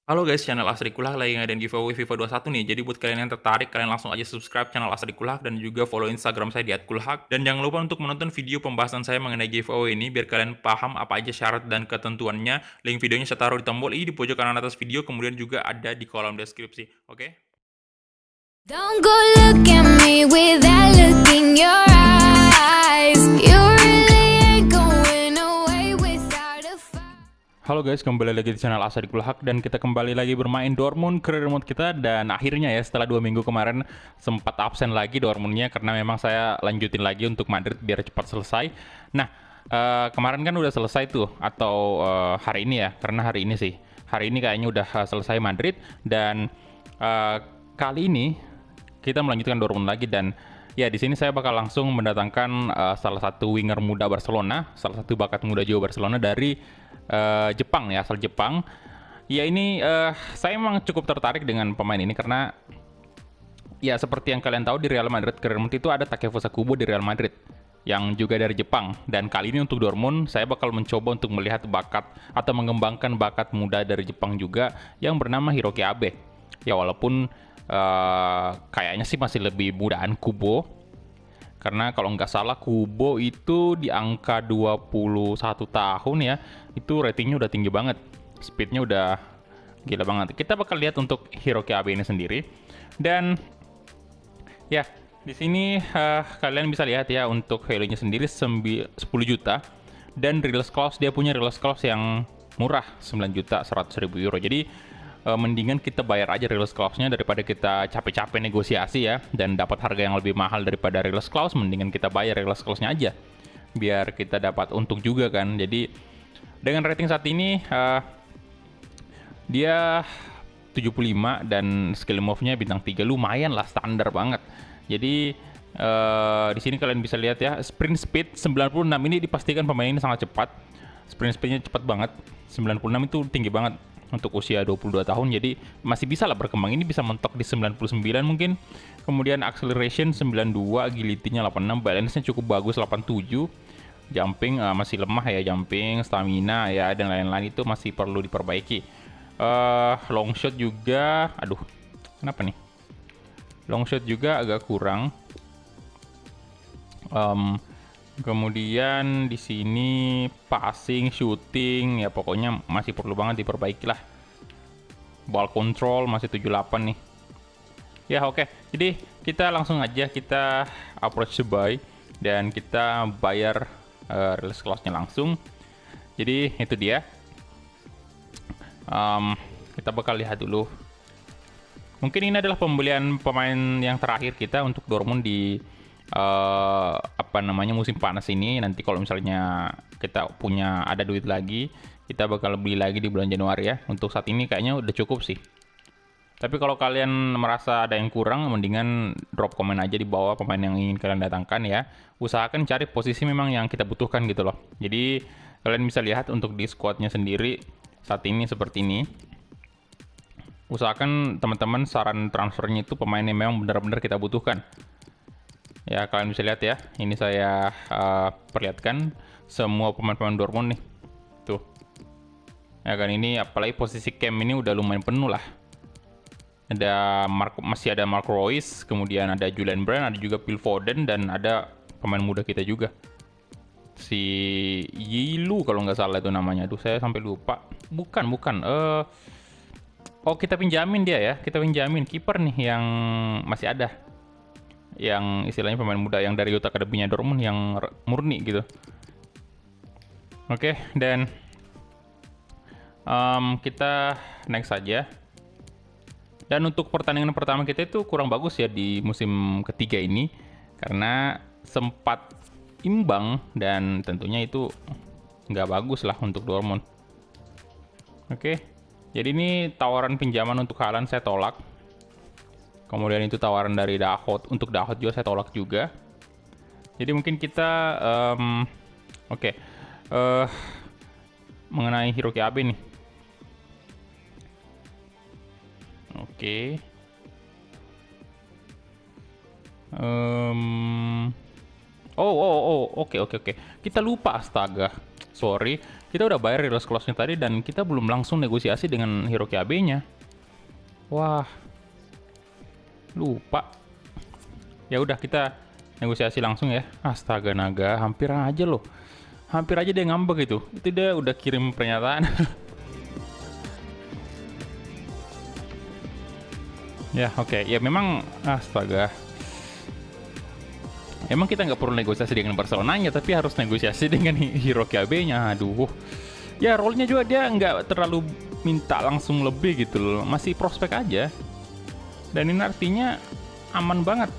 Halo guys, channel Asri Kulak lagi ngadain giveaway FIFA 21 nih. Jadi buat kalian yang tertarik, kalian langsung aja subscribe channel Asri Kulak dan juga follow Instagram saya di @kulhak. Dan jangan lupa untuk menonton video pembahasan saya mengenai giveaway ini biar kalian paham apa aja syarat dan ketentuannya. Link videonya saya taruh di tombol i di pojok kanan atas video, kemudian juga ada di kolom deskripsi. Oke? Don't go look at me with that look in your eyes. You really ain't going away without a fight. Halo guys, kembali lagi di channel Asri Kulhak dan kita kembali lagi bermain Dortmund career mode kita. Dan akhirnya ya setelah 2 minggu kemarin sempat absen lagi Dortmundnya karena memang saya lanjutin lagi untuk Madrid biar cepat selesai. Nah, kemarin kan udah selesai tuh, atau hari ini ya, karena hari ini sih, hari ini kayaknya udah selesai Madrid. Dan kali ini kita melanjutkan Dortmund lagi. Dan ya, di sini saya bakal langsung mendatangkan salah satu winger muda Barcelona, salah satu bakat muda juga Barcelona dari Jepang ya, asal Jepang. Ya ini saya memang cukup tertarik dengan pemain ini karena ya seperti yang kalian tahu di Real Madrid career mode itu ada Takefusa Kubo di Real Madrid yang juga dari Jepang. Dan kali ini untuk Dortmund saya bakal mencoba untuk melihat bakat atau mengembangkan bakat muda dari Jepang juga yang bernama Hiroki Abe. Ya walaupun kayaknya sih masih lebih mudaan Kubo, karena kalau nggak salah Kubo itu di angka 21 tahun ya. Itu ratingnya udah tinggi banget, speednya udah gila banget. Kita bakal lihat untuk Hiroki Abe ini sendiri. Dan ya, di sini kalian bisa lihat ya untuk value-nya sendiri 10 juta. Dan release clause, dia punya release clause yang murah, 9.100.000 euro. Jadi mendingan kita bayar aja release clause-nya daripada kita capek-capek negosiasi ya dan dapat harga yang lebih mahal daripada release clause. Mendingan kita bayar release clause-nya aja biar kita dapat untung juga kan. Jadi dengan rating saat ini dia 75 dan skill move-nya bintang 3, lumayan lah, standar banget. Jadi di sini kalian bisa lihat ya, sprint speed 96 ini dipastikan pemain ini sangat cepat. Sprint speed-nya cepat banget. 96 itu tinggi banget untuk usia 22 tahun, jadi masih bisa lah berkembang. Ini bisa mentok di 99 mungkin. Kemudian acceleration 92, agility-nya 86, balance-nya cukup bagus 87. Jumping masih lemah ya, jumping, stamina ya dan lain-lain itu masih perlu diperbaiki. Long shot juga, aduh, kenapa nih? Long shot juga agak kurang. Kemudian di sini passing, shooting, ya pokoknya masih perlu banget diperbaiki lah. Ball control masih 78 nih. Ya oke, jadi kita langsung aja kita approach the buy dan kita bayar release clause-nya langsung. Jadi itu dia. Kita bakal lihat dulu. Mungkin ini adalah pembelian pemain yang terakhir kita untuk Dortmund di musim panas ini. Nanti kalau misalnya kita punya ada duit lagi, kita bakal beli lagi di bulan Januari ya. Untuk saat ini kayaknya udah cukup sih. Tapi kalau kalian merasa ada yang kurang, mendingan drop komen aja di bawah pemain yang ingin kalian datangkan ya. Usahakan cari posisi memang yang kita butuhkan gitu loh. Jadi kalian bisa lihat untuk di squadnya sendiri saat ini seperti ini. Usahakan teman-teman saran transfernya itu pemain yang memang benar-benar kita butuhkan. Ya kalian bisa lihat ya, ini saya perlihatkan semua pemain-pemain Dortmund nih, tuh. Ya kan, ini apalagi posisi camp ini udah lumayan penuh lah. Masih ada Marco Reus, kemudian ada Julian Brand, ada juga Phil Foden, dan ada pemain muda kita juga, si Yilu kalau nggak salah itu namanya. Aduh, saya sampai lupa. Bukan. Oh, kita pinjamin dia ya, kita pinjamin kiper nih yang masih ada, yang istilahnya pemain muda yang dari Youth Academy-nya Dortmund yang murni gitu. Oke, dan kita next saja. Dan untuk pertandingan pertama kita itu kurang bagus ya di musim ketiga ini karena sempat imbang dan tentunya itu nggak bagus lah untuk Dortmund. Oke, jadi ini tawaran pinjaman untuk Haaland saya tolak. Kemudian itu tawaran dari Dahot, untuk Dahot juga saya tolak juga. Jadi mungkin kita mengenai Hiroki Abe nih. Oke. Oke. Kita lupa, astaga. Sorry, kita udah bayar release clause-nya tadi dan kita belum langsung negosiasi dengan Hiroki Abe-nya. Wah, lupa. Ya udah, kita negosiasi langsung ya. Astaga naga, hampir aja loh. Hampir aja dia ngambek itu. Itu dia udah kirim pernyataan. Ya oke. Ya memang astaga. Emang kita nggak perlu negosiasi dengan Barcelonanya, tapi harus negosiasi dengan Hiroki Abe-nya. Aduh. Ya role-nya juga dia nggak terlalu minta langsung lebih gitu loh. Masih prospek aja. Dan ini artinya aman banget.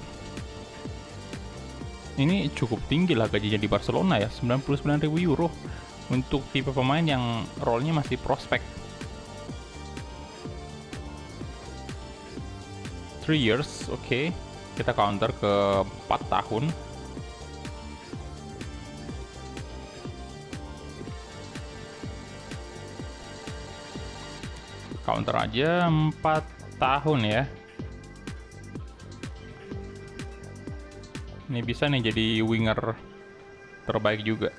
Ini cukup tinggi lah gajinya di Barcelona ya, 99.000 euro untuk tipe pemain yang role-nya masih prospek. 3 years, oke. Kita counter ke 4 tahun. Counter aja 4 tahun ya. Ini bisa nih jadi winger terbaik juga.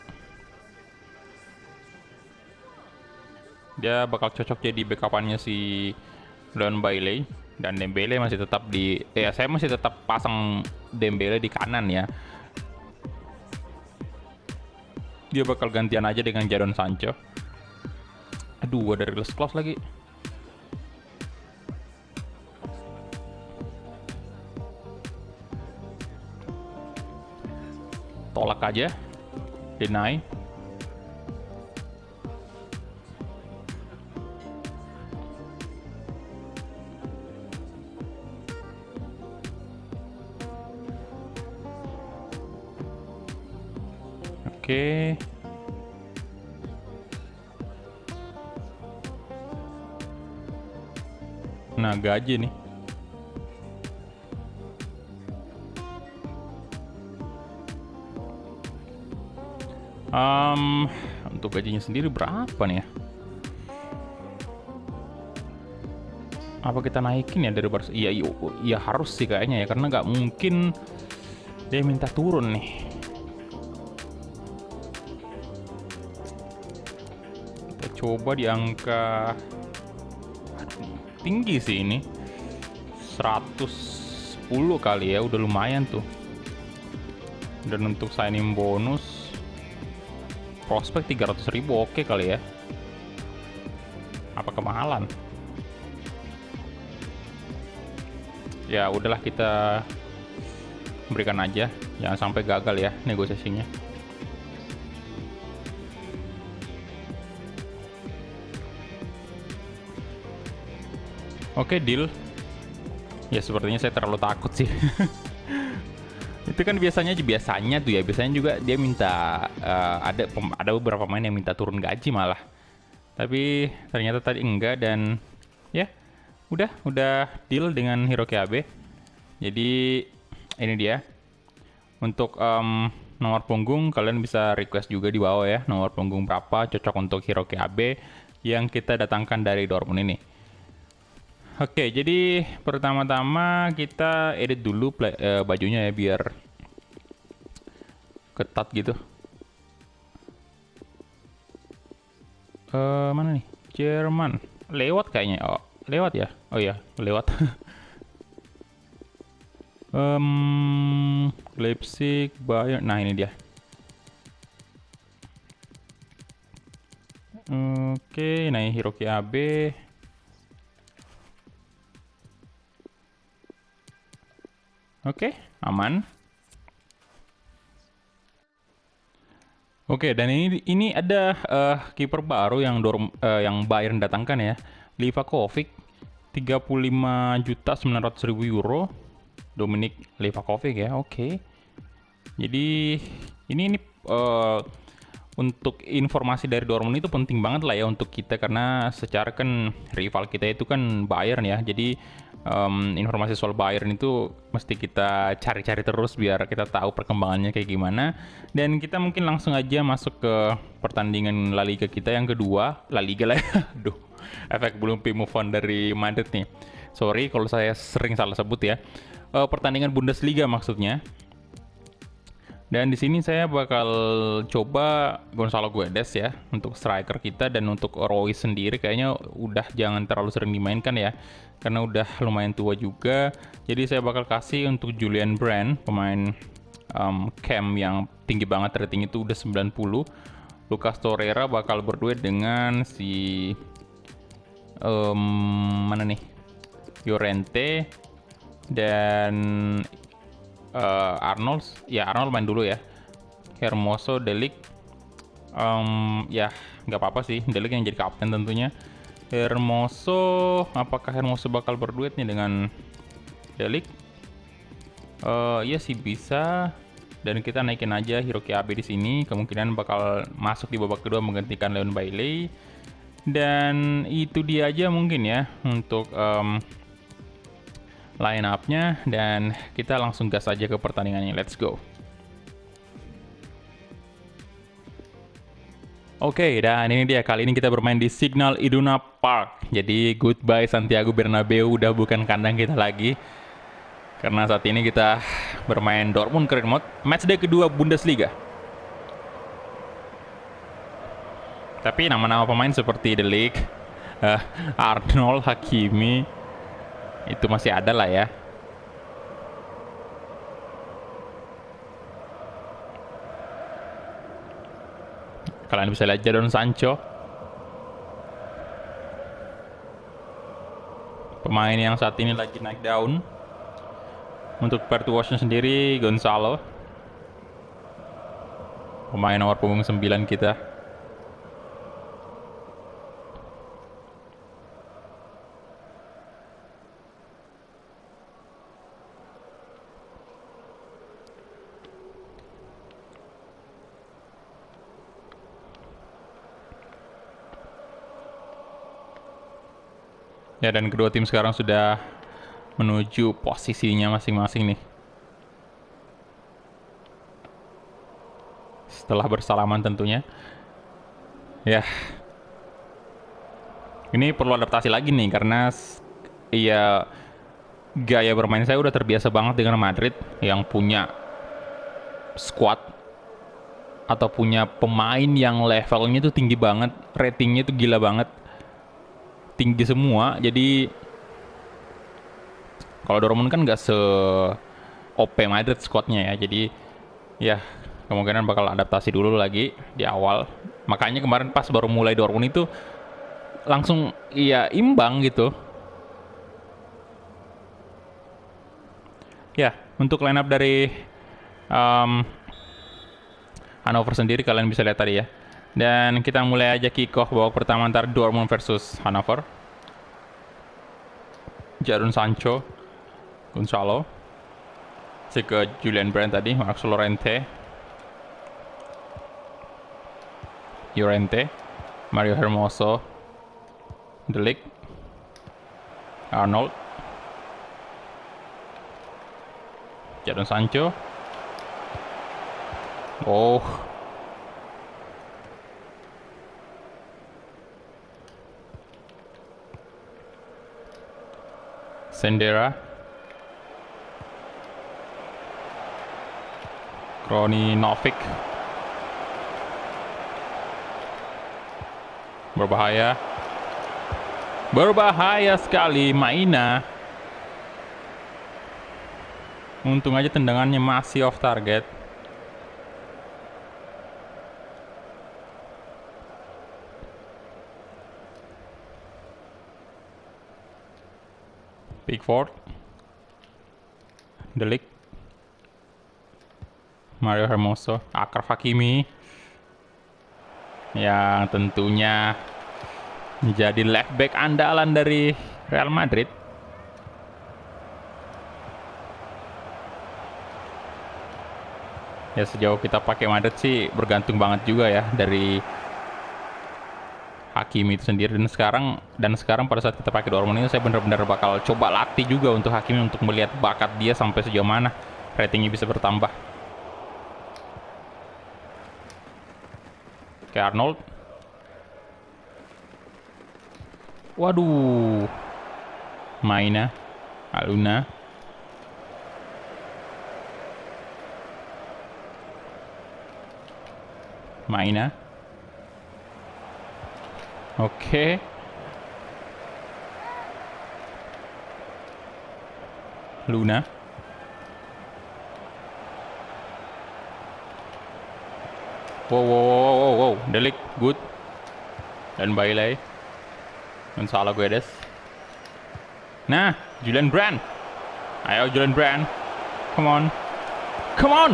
Dia bakal cocok jadi backup-annya si Leon Bailey. Dan Dembele masih tetap saya masih tetap pasang Dembele di kanan ya. Dia bakal gantian aja dengan Jadon Sancho. Aduh, ada release clause lagi. Tolak aja. Deny. Oke. Nah, gaji nih. Untuk gajinya sendiri berapa nih ya? Apa kita naikin ya dari Barca? Iya harus sih kayaknya ya, karena nggak mungkin dia minta turun nih. Kita coba di angka tinggi sih ini, 110 kali ya, udah lumayan tuh. Dan untuk signing bonus prospek 300.000 oke kali ya. Apa kemahalan? Ya udahlah, kita berikan aja, jangan sampai gagal ya negosiasinya. Oke, deal. Ya sepertinya saya terlalu takut sih. Itu kan biasanya tuh ya, biasanya juga dia minta ada beberapa pemain yang minta turun gaji malah. Tapi ternyata tadi enggak, dan ya udah deal dengan Hiroki Abe. Jadi ini dia. Untuk nomor punggung kalian bisa request juga di bawah ya, nomor punggung berapa cocok untuk Hiroki Abe yang kita datangkan dari Dortmund ini. Oke, jadi pertama-tama kita edit dulu bajunya ya biar ketat gitu. Mana nih? Jerman. Lewat kayaknya. Oh, lewat ya? Oh iya, lewat. Leipzig, Bayern. Nah, ini dia. Oke, nah ini Hiroki Abe. Oke, aman. Oke, dan ini ada kiper baru yang Bayern datangkan ya, Livakovic, 35.900.000 euro, Dominik Livakovic ya. Oke. Jadi ini untuk informasi dari Dortmund itu penting banget lah ya untuk kita, karena secara kan rival kita itu kan Bayern ya. Jadi informasi soal Bayern itu mesti kita cari-cari terus biar kita tahu perkembangannya kayak gimana. Dan kita mungkin langsung aja masuk ke pertandingan La Liga kita yang kedua. La Liga lah ya. Aduh, efek belum move on dari Madrid nih. Sorry kalau saya sering salah sebut ya. Pertandingan Bundesliga maksudnya. Dan di sini saya bakal coba Gonzalo Guedes ya untuk striker kita, dan untuk Royce sendiri kayaknya udah jangan terlalu sering dimainkan ya karena udah lumayan tua juga. Jadi saya bakal kasih untuk Julian Brand, pemain cam yang tinggi banget, rating itu udah 90. Lucas Torreira bakal berduet dengan si mana nih, Llorente dan Arnold. Ya Arnold main dulu ya. Hermoso, Delik, ya nggak apa-apa sih, Delik yang jadi kapten tentunya. Hermoso, apakah Hermoso bakal berduet nih dengan Delik? Ya sih bisa. Dan kita naikin aja Hiroki Abe di sini, kemungkinan bakal masuk di babak kedua menggantikan Leon Bailey. Dan itu dia aja mungkin ya untuk line up-nya, dan kita langsung gas aja ke pertandingannya. Let's go. Oke, dan ini dia, kali ini kita bermain di Signal Iduna Park. Jadi goodbye Santiago Bernabeu, udah bukan kandang kita lagi. Karena saat ini kita bermain Dortmund Career Mode, matchday kedua Bundesliga. Tapi nama-nama pemain seperti De Ligt, Arnold, Hakimi, itu masih ada lah ya. Kalian bisa lihat Jadon Sancho, pemain yang saat ini lagi naik daun. Untuk Pertuosnya sendiri Gonzalo, pemain nomor punggung 9 kita. Ya, dan kedua tim sekarang sudah menuju posisinya masing-masing nih. Setelah bersalaman tentunya. Ya. Ini perlu adaptasi lagi nih karena ya gaya bermain saya udah terbiasa banget dengan Madrid yang punya squad atau punya pemain yang levelnya tuh tinggi banget, ratingnya tuh gila banget, tinggi semua. Jadi kalau Dortmund kan nggak se OP Madrid squadnya ya, jadi ya kemungkinan bakal adaptasi dulu lagi di awal. Makanya kemarin pas baru mulai Dortmund itu langsung ya imbang gitu. Ya, untuk line up dari Hannover sendiri kalian bisa lihat tadi ya. Dan kita mulai aja kick off babak pertama antara Dortmund versus Hannover. Jadon Sancho, Gonzalo, ke Julian Brand tadi, Marcos Llorente, Mario Hermoso, De Ligt, Arnold, Jadon Sancho. Oh, Sendera, Kroni Novik, berbahaya sekali Maina. Untung aja tendangannya masih off target. Pickford, De Ligt, Mario Hermoso, Achraf Hakimi yang tentunya menjadi left back andalan dari Real Madrid. Ya sejauh kita pakai Madrid sih bergantung banget juga ya dari Hakimi itu sendiri. Dan sekarang pada saat kita pakai Dortmund ini saya benar-benar bakal coba latih juga untuk Hakimi untuk melihat bakat dia sampai sejauh mana ratingnya bisa bertambah. Oke, Arnold. Waduh. Maina, Aluna. Maina. Oke. Luna. Wow. Delik, good. Dan Bailey. Gonzalo Guedes. Nah, Julian Brand. Ayo Julian Brand. Come on.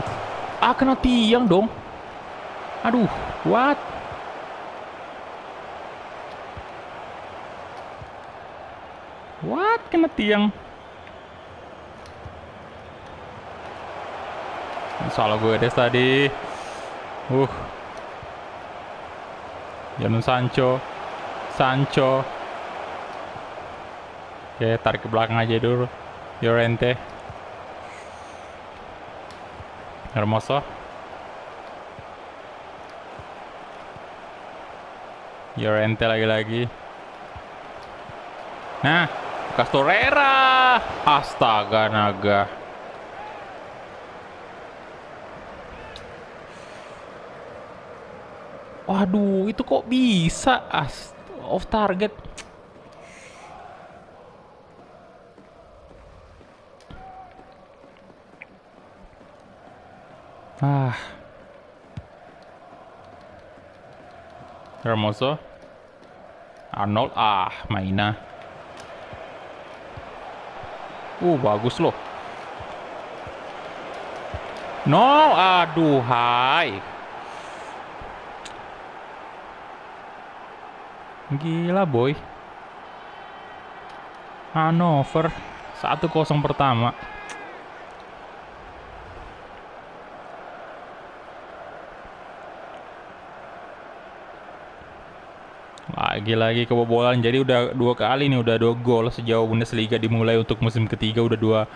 Ah, kena tiang dong. Aduh, what? What? Kena tiang. Gonzalo Guedes tadi. Jadon Sancho. Oke, tarik ke belakang aja dulu. Llorente. Hermoso. Llorente lagi-lagi. Nah, Castorera. Astaga naga. Waduh, itu kok bisa off target. Hermoso. Arnold. Maina. Bagus loh. No, aduh, hai. Gila boy. Hannover 1-0 pertama. Lagi-lagi kebobolan. Jadi udah 2 kali nih, udah 2 gol sejauh Bundesliga dimulai untuk musim ketiga. Udah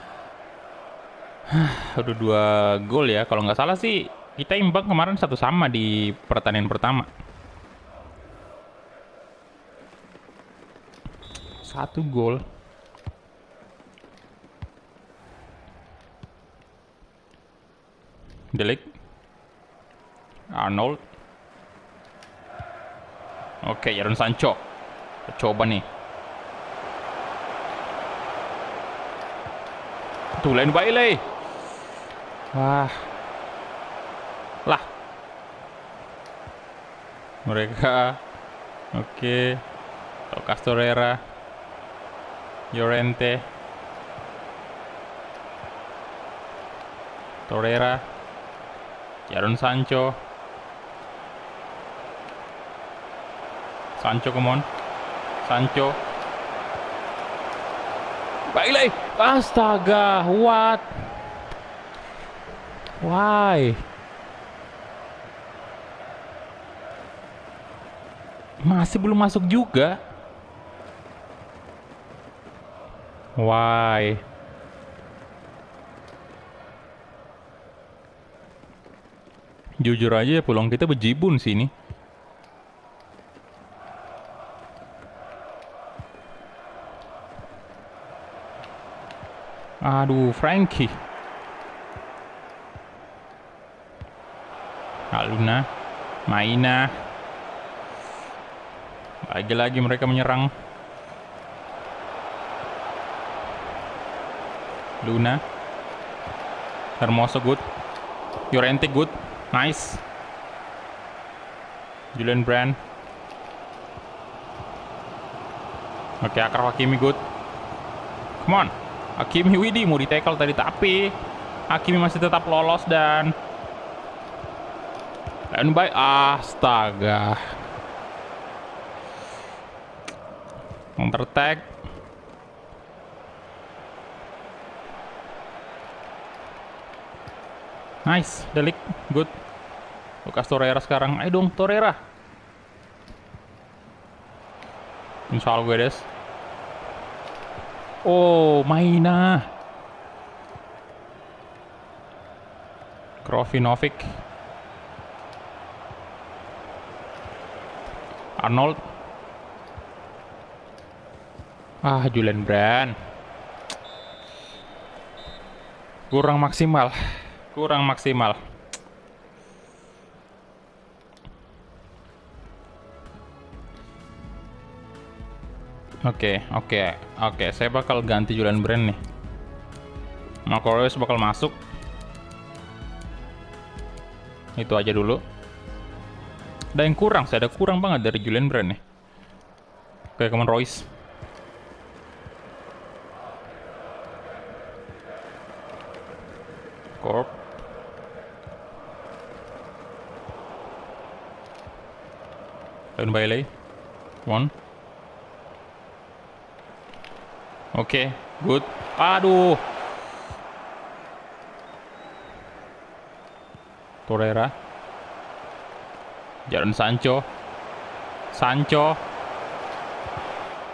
2 gol ya. Kalau nggak salah sih kita imbang kemarin 1-1 di pertandingan pertama. 1 gol. Delik. Arnold. Oke, Jadon Sancho. Coba nih. Tulen Bailey. Wah. Lah. Mereka. Oke. Castorera. Llorente. Torreira. Jadon Sancho. Come on. Sancho. Bailey. Astaga, what? Why? Masih belum masuk juga. Why? Jujur aja peluang kita bejibun sih ini. Aduh, Frankie. Luna. Maina. Lagi-lagi mereka menyerang. Luna. Hermoso good. Llorente good. Nice. Julian Brand. Oke, Akraf Hakimi good. Come on. Hakimi Widi mau di-tackle tadi, tapi Hakimi masih tetap lolos dan baik. Astaga. Counter attack. Nice, Delik, good. Lucas Torreira sekarang. Ayo dong, Torreira. Gonzalo Guedes. Maina. Krofinovic. Arnold. Julian Brand. Kurang maksimal. Oke. Saya bakal ganti Julian Brand nih. Marco Reus bakal masuk. Itu aja dulu. Ada yang kurang, saya ada kurang banget dari Julian Brand nih. Oke, come on Royce. Corp. Leon Bailey. One. Oke, good. Aduh. Torreira. Jadon Sancho.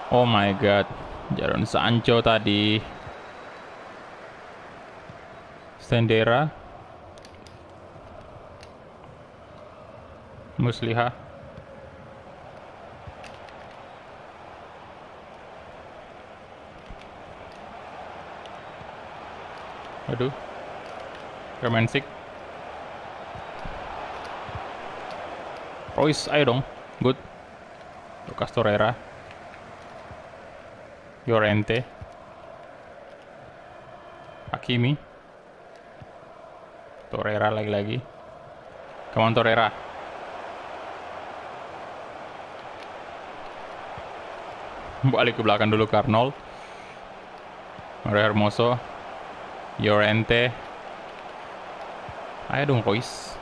Oh my god. Jadon Sancho tadi. Stendera. Musliha. Aduh. Romansik. Royce, ayo dong. Good. Lucas Torreira. Llorente. Hakimi. Torreira lagi-lagi. Come on Torreira. Balik ke belakang dulu ke Arnold. Mario Hermoso. Llorente. Ayo dong Royce.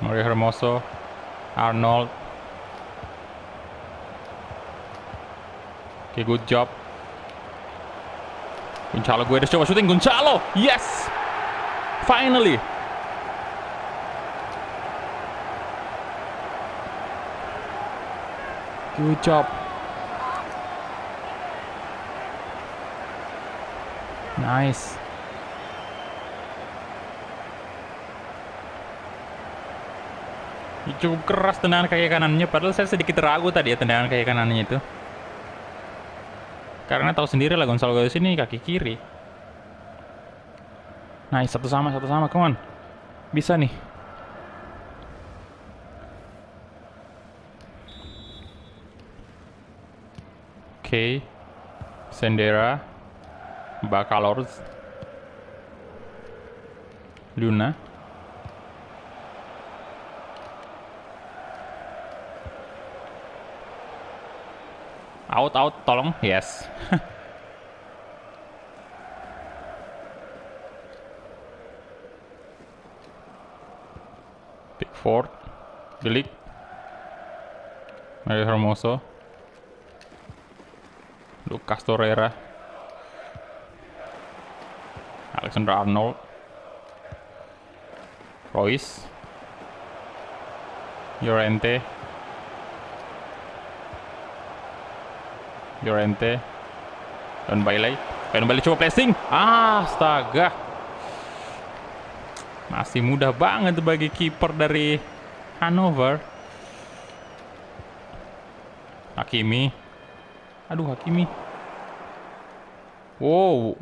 Mario Hermoso. Arnold. Oke, good job. Gonzalo Guedes coba shooting. Gonzalo, yes, finally. Good job. Nice. Cukup keras tendangan kaki kanannya, padahal saya sedikit ragu tadi ya tendangan kaki kanannya itu. Karena tahu sendiri lah Gonzalo Guedes ini kaki kiri. Nice, satu sama, come on. Bisa nih. Oke. Sendera. Bacalors. Luna. Out, tolong. Yes. Pickford. Delik. Mario Hermoso. Lucas Torreira. Alexander Arnold. Royce. Llorente. Leon Bailey coba pressing. Astaga. Masih mudah banget bagi kiper dari Hannover. Hakimi. Aduh, Hakimi. Wow.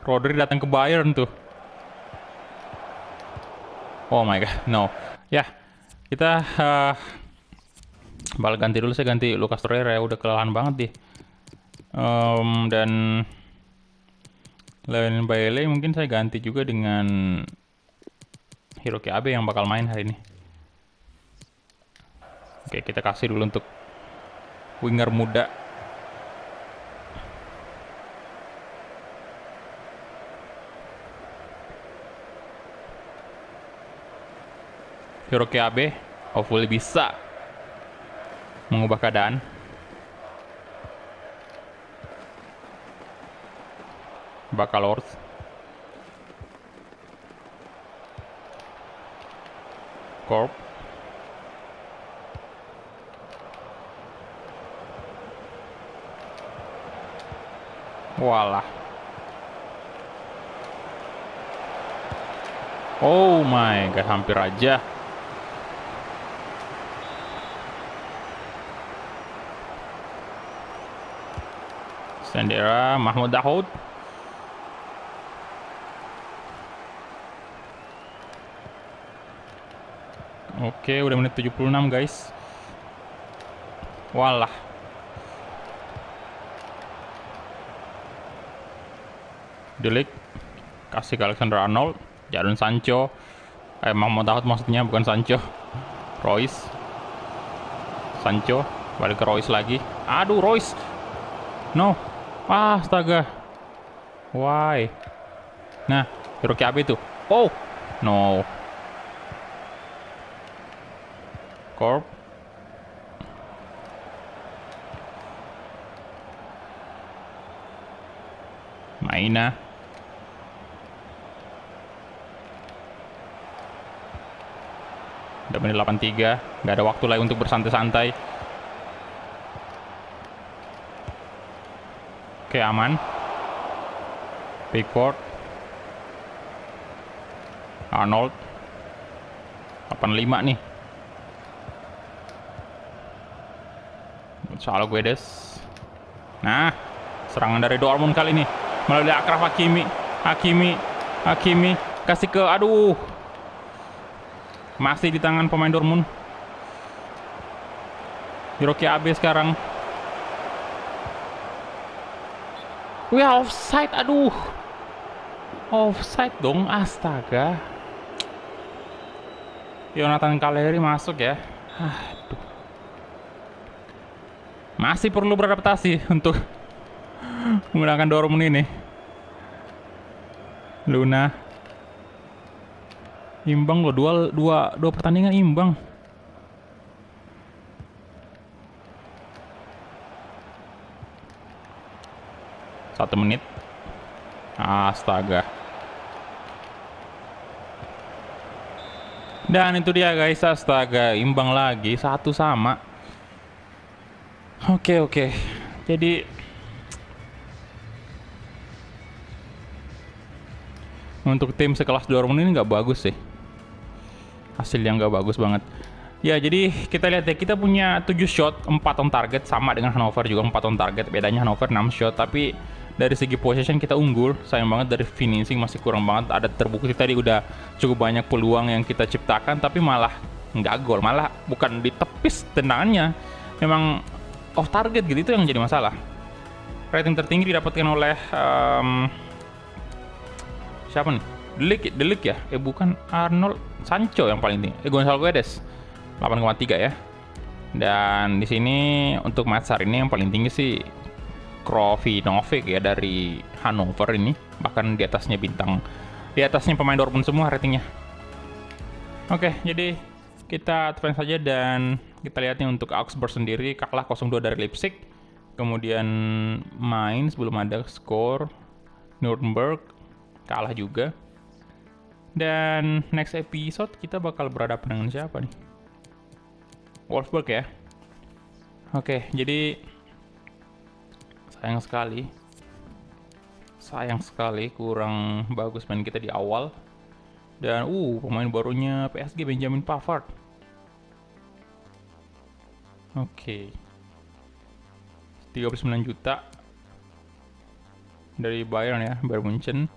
Rodri datang ke Bayern tuh. Oh my god, no. Ya, kita bakal ganti dulu. Saya ganti Lucas Torreira ya, udah kelelahan banget deh. Dan Leon Bailey mungkin saya ganti juga dengan Hiroki Abe yang bakal main hari ini. Oke, kita kasih dulu untuk winger muda. Hiroki Abe hopefully bisa mengubah keadaan. Bacalors. Corp. Walah. Oh my god, hampir aja. Sendera, Mahmoud Dahoud. Oke, udah menit 76 guys. Walah. De Ligt kasih ke Alexander Arnold, Jadon Sancho. Emang mau tahu maksudnya, bukan Sancho. Royce. Sancho balik ke Royce lagi. Aduh, Royce. No. Astaga. Why? Nah, Hiroki Abe itu. Oh. No. Corp. Maina. Udah menit 83, nggak ada waktu lagi untuk bersantai-santai. Oke, aman. Pickford. Arnold. 85 nih. Gonzalo Guedes. Nah, serangan dari Dortmund kali ini melalui Achraf Hakimi. Hakimi kasih ke, aduh. Masih di tangan pemain Dortmund. Hiroki Abe sekarang. Wah, offside, aduh. Offside dong, astaga. Jonathan Caleri masuk ya. Aduh. Masih perlu beradaptasi untuk menggunakan Dortmund ini. Luna. Imbang loh, dua pertandingan imbang. Satu menit. Astaga. Dan itu dia guys, astaga, imbang lagi, 1-1. Oke. Jadi untuk tim sekelas Dortmund ini nggak bagus sih. Hasil yang nggak bagus banget. Ya, jadi kita lihat ya, kita punya 7 shot, 4 on target, sama dengan Hannover juga 4 on target. Bedanya Hannover 6 shot, tapi dari segi possession kita unggul. Sayang banget dari finishing masih kurang banget. Ada terbukti tadi udah cukup banyak peluang yang kita ciptakan, tapi malah nggak gol. Malah bukan ditepis tendangannya, memang off target gitu, itu yang jadi masalah. Rating tertinggi didapatkan oleh siapa nih? De Ligt ya? Bukan, Arnold. Sancho yang paling tinggi. Gonzalo Guedes 8,3 ya. Dan di sini untuk match hari ini yang paling tinggi sih Krovinovic ya, dari Hannover ini. Bahkan di atasnya pemain Dortmund semua ratingnya. Oke, jadi kita advance saja dan kita lihat nih untuk Augsburg sendiri kalah 0-2 dari Leipzig. Kemudian Mainz belum ada skor. Nuremberg kalah juga. Dan next episode kita bakal berhadapan dengan siapa nih? Wolfsburg ya. Oke, jadi sayang sekali kurang bagus main kita di awal. Dan pemain barunya PSG, Benjamin Pavard. Oke. 39 juta dari Bayern ya, Bayern Munchen.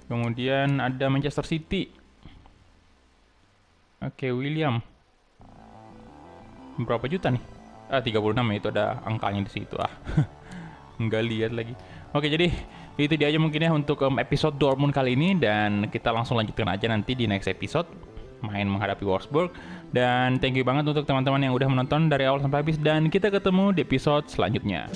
Kemudian ada Manchester City. Oke, William. Berapa juta nih? 36 ya, itu ada angkanya di situ Nggak lihat lagi. Oke, jadi itu dia aja mungkin ya untuk episode Dortmund kali ini, dan kita langsung lanjutkan aja nanti di next episode main menghadapi Wolfsburg. Dan thank you banget untuk teman-teman yang udah menonton dari awal sampai habis, dan kita ketemu di episode selanjutnya.